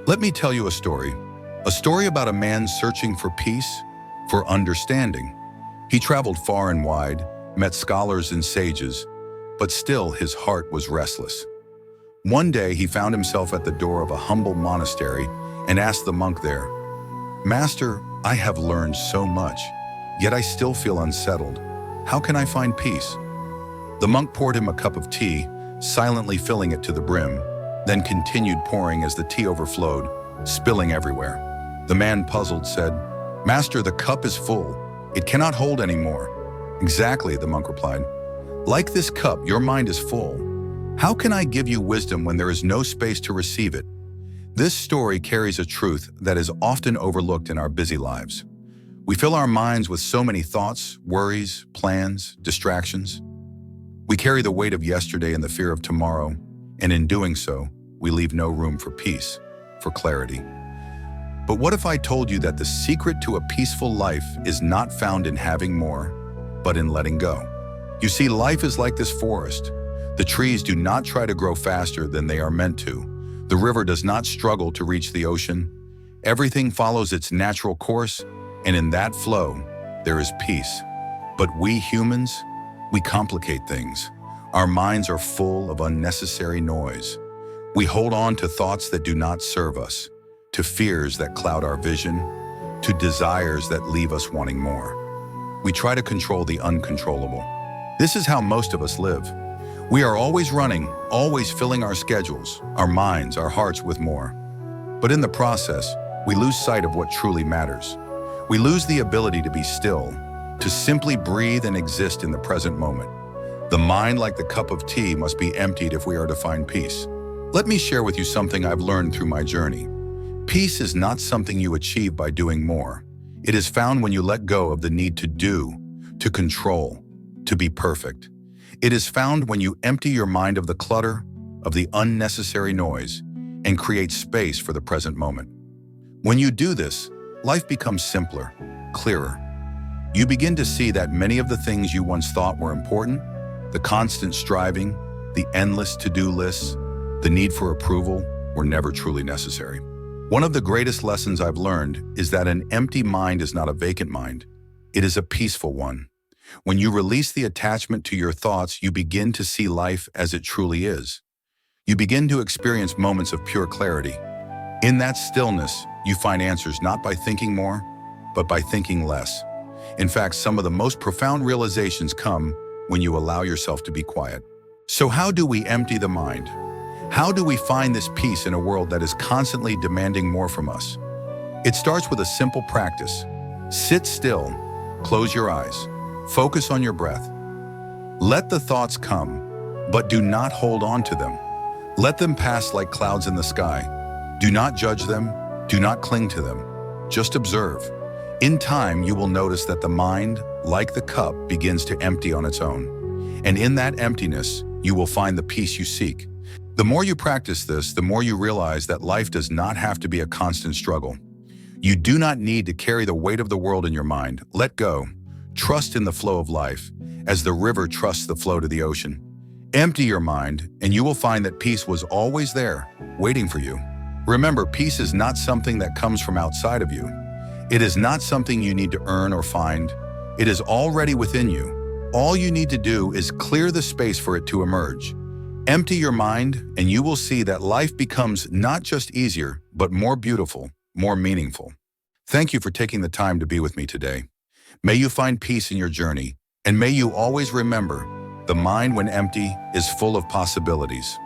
Let me tell you a story about a man searching for peace, for understanding. He traveled far and wide, met scholars and sages, but still his heart was restless. One day he found himself at the door of a humble monastery and asked the monk there, "Master, I have learned so much, yet I still feel unsettled. How can I find peace?" The monk poured him a cup of tea, silently filling it to the brim, then continued pouring as the tea overflowed, spilling everywhere. The man, puzzled, said, "Master, the cup is full. It cannot hold any more." "Exactly," the monk replied. "Like this cup, your mind is full. How can I give you wisdom when there is no space to receive it?" This story carries a truth that is often overlooked in our busy lives. We fill our minds with so many thoughts, worries, plans, distractions. We carry the weight of yesterday and the fear of tomorrow, and in doing so, we leave no room for peace, for clarity. But what if I told you that the secret to a peaceful life is not found in having more, but in letting go? You see, life is like this forest. The trees do not try to grow faster than they are meant to. The river does not struggle to reach the ocean. Everything follows its natural course, and in that flow, there is peace. But we humans, we complicate things. Our minds are full of unnecessary noise. We hold on to thoughts that do not serve us, to fears that cloud our vision, to desires that leave us wanting more. We try to control the uncontrollable. This is how most of us live. We are always running, always filling our schedules, our minds, our hearts with more. But in the process, we lose sight of what truly matters. We lose the ability to be still, to simply breathe and exist in the present moment. The mind, like the cup of tea, must be emptied if we are to find peace. Let me share with you something I've learned through my journey. Peace is not something you achieve by doing more. It is found when you let go of the need to do, to control, to be perfect. It is found when you empty your mind of the clutter, of the unnecessary noise, and create space for the present moment. When you do this, life becomes simpler, clearer. You begin to see that many of the things you once thought were important, the constant striving, the endless to-do lists, the need for approval, were never truly necessary. One of the greatest lessons I've learned is that an empty mind is not a vacant mind. It is a peaceful one. When you release the attachment to your thoughts, you begin to see life as it truly is. You begin to experience moments of pure clarity. In that stillness, you find answers not by thinking more, but by thinking less. In fact, some of the most profound realizations come when you allow yourself to be quiet. So how do we empty the mind? How do we find this peace in a world that is constantly demanding more from us? It starts with a simple practice. Sit still, close your eyes, focus on your breath. Let the thoughts come, but do not hold on to them. Let them pass like clouds in the sky. Do not judge them, do not cling to them. Just observe. In time, you will notice that the mind, like the cup, begins to empty on its own. And in that emptiness, you will find the peace you seek. The more you practice this, the more you realize that life does not have to be a constant struggle. You do not need to carry the weight of the world in your mind. Let go. Trust in the flow of life, as the river trusts the flow to the ocean. Empty your mind, and you will find that peace was always there, waiting for you. Remember, peace is not something that comes from outside of you. It is not something you need to earn or find. It is already within you. All you need to do is clear the space for it to emerge. Empty your mind, and you will see that life becomes not just easier, but more beautiful, more meaningful. Thank you for taking the time to be with me today. May you find peace in your journey, and may you always remember, the mind when empty is full of possibilities.